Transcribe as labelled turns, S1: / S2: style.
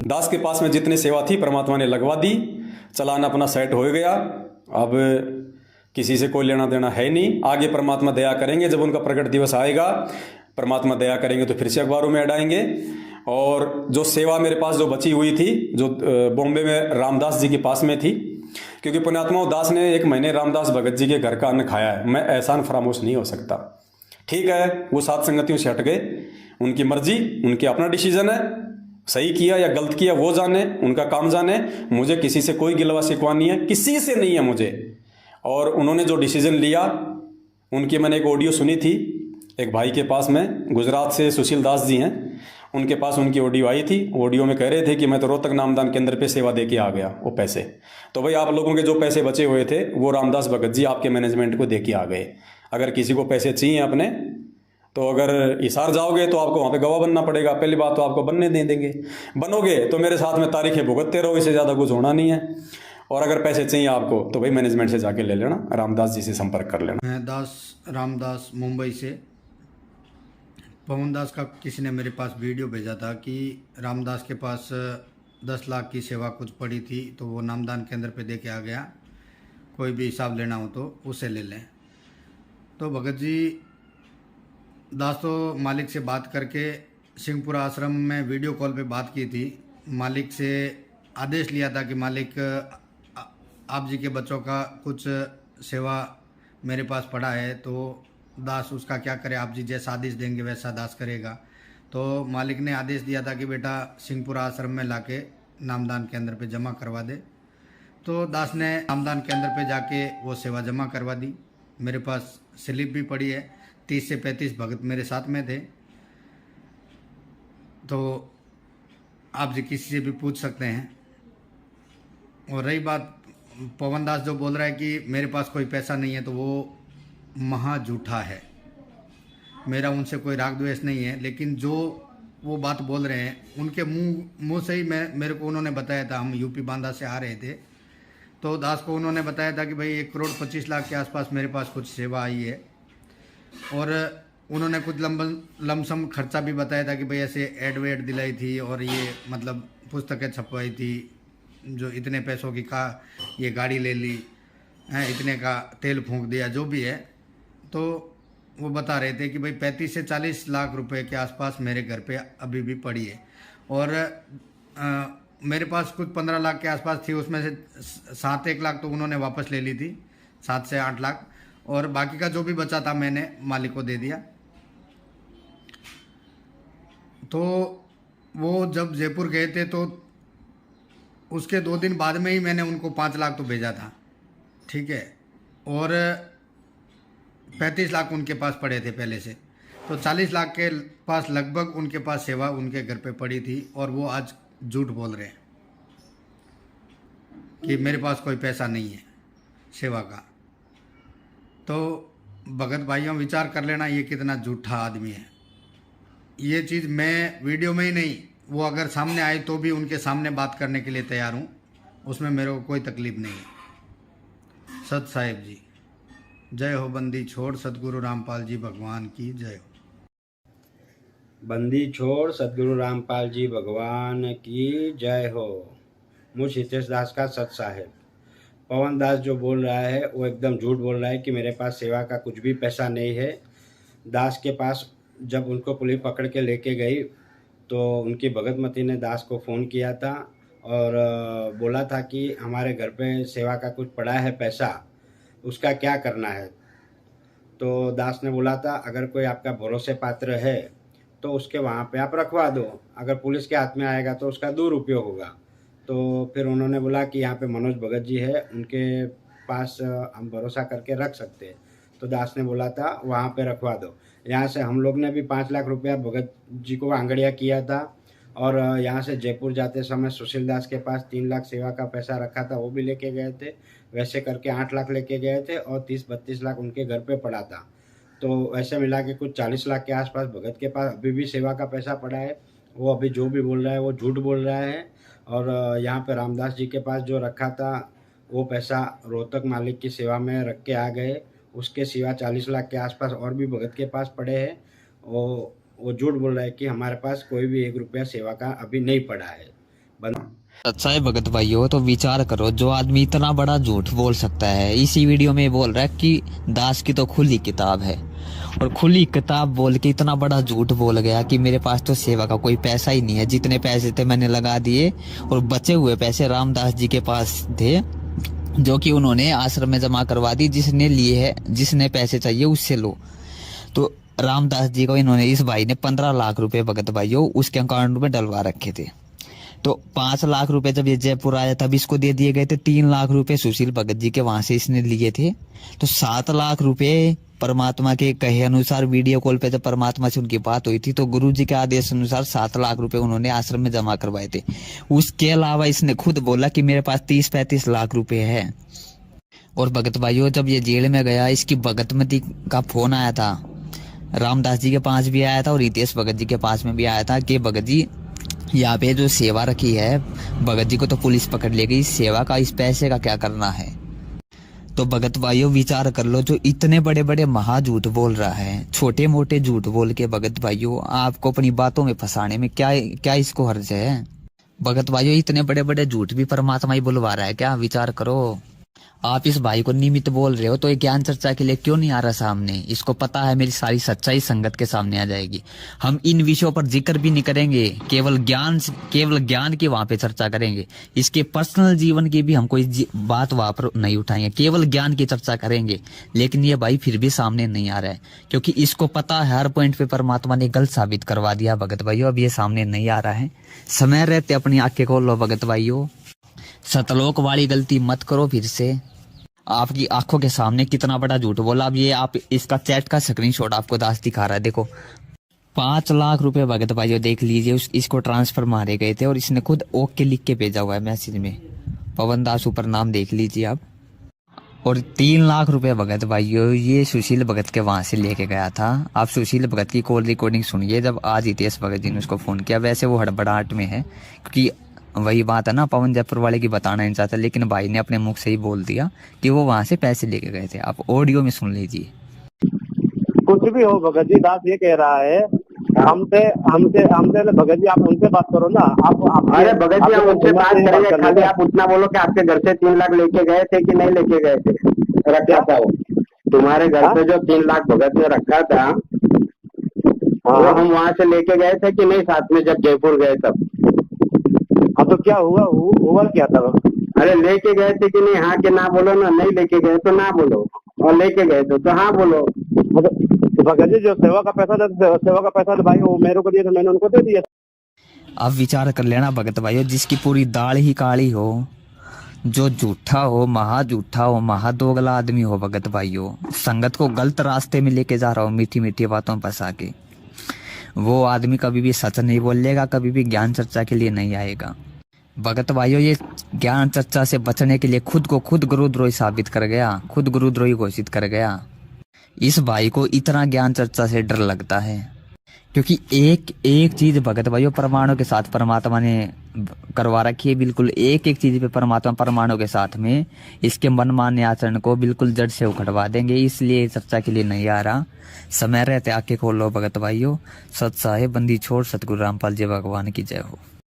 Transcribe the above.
S1: दास के पास में जितनी सेवा थी परमात्मा ने लगवा दी, चलान अपना सेट हो गया। अब किसी से कोई लेना देना है नहीं। आगे परमात्मा दया करेंगे, जब उनका प्रकट दिवस आएगा परमात्मा दया करेंगे तो फिर से अखबारों में ऐड और जो सेवा मेरे पास जो बची हुई थी, जो बॉम्बे में रामदास जी के पास में थी, क्योंकि पुण्यात्मा दास ने 1 महीने रामदास भगत जी के घर का अन्न खाया है, मैं एहसान फरामोश नहीं हो सकता। ठीक है, वो सात संगतियों से हट गए, उनकी मर्जी, उनकी अपना डिसीजन है, सही किया या गलत किया वो जाने, उनका काम जाने। मुझे किसी से कोई गिलवा शिकवा नहीं है, किसी से नहीं है मुझे। और उन्होंने जो डिसीजन लिया, उनकी मैंने एक ऑडियो सुनी थी, एक भाई के पास में, गुजरात से सुशील दास जी हैं, उनके पास उनकी ऑडियो आई थी। ऑडियो में कह रहे थे कि मैं तो रोहतक नामदान केंद्र पे सेवा दे के आ गया, वो पैसे तो भाई आप लोगों के जो पैसे बचे हुए थे वो रामदास भगत जी आपके मैनेजमेंट को दे के आ गए। अगर किसी को पैसे चाहिए अपने, तो अगर हिसार जाओगे तो आपको वहाँ पे गवाह बनना पड़ेगा। पहली बात तो आपको बनने नहीं देंगे, बनोगे तो मेरे साथ में तारीखें भुगतते रहो, इससे ज़्यादा कुछ होना नहीं है। और अगर पैसे चाहिए आपको तो भाई मैनेजमेंट से जाके ले लेना, रामदास जी से संपर्क कर लेना।
S2: मैं रामदास मुंबई से। पवन दास का किसी ने मेरे पास वीडियो भेजा था कि रामदास के पास 10 लाख की सेवा कुछ पड़ी थी, तो वो नामदान केंद्र पे दे के आ गया, कोई भी हिसाब लेना हो तो उसे ले लें। तो भगत जी दास तो मालिक से बात करके सिंहपुरा आश्रम में वीडियो कॉल पे बात की थी। मालिक से आदेश लिया था कि मालिक आप जी के बच्चों का कुछ सेवा मेरे पास पड़ा है, तो दास उसका क्या करे, आप जी जैसा आदेश देंगे वैसा दास करेगा। तो मालिक ने आदेश दिया था कि बेटा सिंहपुरा आश्रम में लाके नामदान केंद्र पे जमा करवा दे। तो दास ने नामदान केंद्र पे जाके वो सेवा जमा करवा दी। मेरे पास स्लिप भी पड़ी है। 30 से 35 भगत मेरे साथ में थे, तो आप जी किसी से भी पूछ सकते हैं। और रही बात पवन दास जो बोल रहा है कि मेरे पास कोई पैसा नहीं है, तो वो महा झूठा है। मेरा उनसे कोई राग द्वेष नहीं है, लेकिन जो वो बात बोल रहे हैं उनके मुंह से ही मेरे को उन्होंने बताया था। हम यूपी बांदा से आ रहे थे, तो दास को उन्होंने बताया था कि भाई 1,25,00,000 के आसपास मेरे पास कुछ सेवा आई है। और उन्होंने कुछ लमसम खर्चा भी बताया था कि भाई ऐसे एड वेड दिलाई थी और ये मतलब पुस्तकें छपवाई थी, जो इतने पैसों की का ये गाड़ी ले ली है, इतने का तेल फूंक दिया, जो भी है। तो वो बता रहे थे कि भाई 35 से 40 लाख रुपए के आसपास मेरे घर पे अभी भी पड़ी है। और मेरे पास कुछ 15 लाख के आसपास थी, उसमें से 7-1 लाख तो उन्होंने वापस ले ली थी, 7 से 8 लाख, और बाकी का जो भी बचा था मैंने मालिक को दे दिया। तो वो जब जयपुर गए थे तो उसके 2 दिन बाद में ही मैंने उनको 5 लाख तो भेजा था, ठीक है। और 35 लाख उनके पास पड़े थे पहले से, तो 40 लाख के पास लगभग उनके पास सेवा उनके घर पे पड़ी थी। और वो आज झूठ बोल रहे हैं कि मेरे पास कोई पैसा नहीं है सेवा का। तो भगत भाइयों विचार कर लेना ये कितना झूठा आदमी है। ये चीज़ मैं वीडियो में ही नहीं, वो अगर सामने आए तो भी उनके सामने बात करने के लिए तैयार हूँ, उसमें मेरे को कोई तकलीफ नहीं है। सत साहिब जी जय हो। बंदी छोड़ सदगुरु रामपाल जी भगवान की जय हो।
S3: बंदी छोड़ सदगुरु रामपाल जी भगवान की जय हो। मुझ हितेश दास का सत साहेब। पवन दास जो बोल रहा है वो एकदम झूठ बोल रहा है कि मेरे पास सेवा का कुछ भी पैसा नहीं है। दास के पास जब उनको पुलिस पकड़ के लेके गई तो उनकी भगतमती ने दास को फ़ोन किया था और बोला था कि हमारे घर पे सेवा का कुछ पड़ा है पैसा, उसका क्या करना है। तो दास ने बोला था अगर कोई आपका भरोसे पात्र है तो उसके वहाँ पे आप रखवा दो, अगर पुलिस के हाथ में आएगा तो उसका दुरुपयोग होगा। तो फिर उन्होंने बोला कि यहाँ पे मनोज भगत जी है, उनके पास हम भरोसा करके रख सकते हैं। तो दास ने बोला था वहाँ पे रखवा दो। यहाँ से हम लोग ने भी 5 लाख रुपया भगत जी को आंगड़िया किया था। और यहाँ से जयपुर जाते समय सुशील दास के पास 3 लाख सेवा का पैसा रखा था, वो भी लेके गए थे। वैसे करके 8 लाख लेके गए थे और 30-32 लाख उनके घर पे पड़ा था। तो ऐसे मिला के कुछ 40 लाख के आसपास भगत के पास अभी भी सेवा का पैसा पड़ा है। वो अभी जो भी बोल रहा है वो झूठ बोल रहा है। और यहाँ पे रामदास जी के पास जो रखा था वो पैसा रोहतक मालिक की सेवा में रख के आ गए। उसके सिवा 40 लाख के आसपास और भी भगत के पास पड़े हैं। वो झूठ बोल रहा है कि हमारे पास कोई भी 1 रुपया सेवा का अभी नहीं पड़ा है।
S4: अच्छा है भगत भाइयों, तो विचार करो, जो आदमी इतना बड़ा झूठ बोल सकता है, इसी वीडियो में बोल रहा है कि दास की तो खुली किताब है, और खुली किताब बोल के इतना बड़ा झूठ बोल गया कि मेरे पास तो सेवा का कोई पैसा ही नहीं है, जितने पैसे थे मैंने लगा दिए, और बचे हुए पैसे रामदास जी के पास थे जो कि उन्होंने आश्रम में जमा करवा दी। जिसने लिए है, जिसने पैसे चाहिए उससे लो। तो रामदास जी को इन्होंने, इस भाई ने 15 लाख रुपए भगत भाइयों उसके अकाउंट में डलवा रखे थे। तो 5 लाख रुपए जब ये जयपुर आया तब इसको दे दिए गए थे। 3 लाख रुपए सुशील भगत जी के वहां से इसने लिए थे। तो 7 लाख रुपए परमात्मा के कहे अनुसार वीडियो कॉल पे जब परमात्मा से उनकी बात हुई थी तो गुरु जी के आदेश अनुसार 7 लाख रुपए उन्होंने आश्रम में जमा करवाए थे। उसके अलावा इसने खुद बोला कि मेरे पास 30-35 लाख रुपए है। और भगत भाइयों, जब ये जेल में गया, इसकी भगतमती का फोन आया था, रामदास जी के पास भी आया था और हितेश भगत जी के पास में भी आया था कि भगत जी यहाँ पे जो सेवा रखी है, भगत जी को तो पुलिस पकड़ ले गई, सेवा का इस पैसे का क्या करना है। तो भगत भाइयों विचार कर लो, जो इतने बड़े बड़े महा झूठ बोल रहा है, छोटे मोटे झूठ बोल के भगत भाइयों आपको अपनी बातों में फंसाने में क्या इसको हर्ज है। भगत भाइयों, इतने बड़े बड़े झूठ भी परमात्मा ही बुलवा रहा है क्या? विचार करो। आप इस भाई को निमित्त बोल रहे हो तो ये ज्ञान चर्चा के लिए क्यों नहीं आ रहा सामने? इसको पता है मेरी सारी सच्चाई संगत के सामने आ जाएगी। हम इन विषयों पर जिक्र भी नहीं करेंगे, केवल ज्ञान की वहां पे चर्चा करेंगे। इसके पर्सनल जीवन की भी हम कोई बात वहां पर नहीं उठाएंगे, केवल ज्ञान की चर्चा करेंगे। लेकिन ये भाई फिर भी सामने नहीं आ रहा है, क्योंकि इसको पता है हर पॉइंट पे परमात्मा ने गलत साबित करवा दिया। भगत भाइयों, अब ये सामने नहीं आ रहा है। समय रहते अपनी आंखें खोल लो भगत भाइयों। सतलोक वाली गलती मत करो फिर से। आपकी आंखों के सामने कितना बड़ा झूठ बोला। अब ये आप इसका चैट का स्क्रीनशॉट आपको दास दिखा रहा है, देखो 5 लाख रुपए भगत भाइयों देख लीजिए, इसको ट्रांसफर मारे गए थे और इसने खुद ओके लिख के भेजा हुआ है मैसेज में। पवन दास ऊपर नाम देख लीजिए आप। और 3 लाख रुपए भगत भाइयों ये सुशील भगत के वहां से लेके गया था। आप सुशील भगत की कॉल रिकॉर्डिंग सुनिए, जब आज हितेश भगत जी ने उसको फोन किया। वैसे वो हड़बड़ाहट में है, क्योंकि वही बात है ना, पवन जयपुर वाले की बताना नहीं चाहता, लेकिन भाई ने अपने मुख से ही बोल दिया कि वो वहां से पैसे लेके गए थे। आप ऑडियो में सुन लीजिए।
S5: कुछ भी हो भगत जी, दास ये कह रहा है हमसे भगत जी आप उनसे बात करो ना। आप
S3: अरे भगत जी हम उनसे बात करेंगे, खाली आप उतना बोलो कि आपके घर से 3 लाख लेके गए थे कि नहीं लेके गए थे। रखा था वो तुम्हारे घर पे जो 3 लाख भगत ने रखा था, वो हम वहाँ से लेके गए थे कि नहीं साथ में जब जयपुर गए तब?
S5: हाँ तो क्या हुआ क्या था?
S3: अरे लेके गए थे कि नहीं? हाँ कि ना बोलो ना। नहीं लेके गए तो ना बोलो, और लेके गए तो हाँ बोलो।
S5: मतलब भगत जी जो सेवा का पैसा था भाई वो मेरे को दिया था, मैंने उनको दे दिया।
S4: अब विचार कर लेना भगत भाइयों, जिसकी पूरी दाल ही काली हो, जो झूठा हो, महा दोगला आदमी हो भगत भाइयों, संगत को गलत रास्ते में लेके जा रहा हो मीठी मीठी बातों पर फंसा के, वो आदमी कभी भी सच नहीं बोलेगा, कभी भी ज्ञान चर्चा के लिए नहीं आएगा। भगत भाइयों, ये ज्ञान चर्चा से बचने के लिए खुद को खुद गुरुद्रोही साबित कर गया, खुद गुरुद्रोही घोषित कर गया। इस भाई को इतना ज्ञान चर्चा से डर लगता है, क्योंकि एक चीज भगत भाइयों परमाणु के साथ परमात्मा ने करवा रखी है। बिल्कुल एक चीज पे परमात्मा परमाणु के साथ में इसके मनमान्य आचरण को बिल्कुल जड़ से उखड़वा देंगे। इसलिए चर्चा के लिए नहीं आ रहा। समय रहते आके खोल लो भगत भाइयों। सत साहेब बंदी छोड़, सतगुरु रामपाल जी भगवान की जय हो।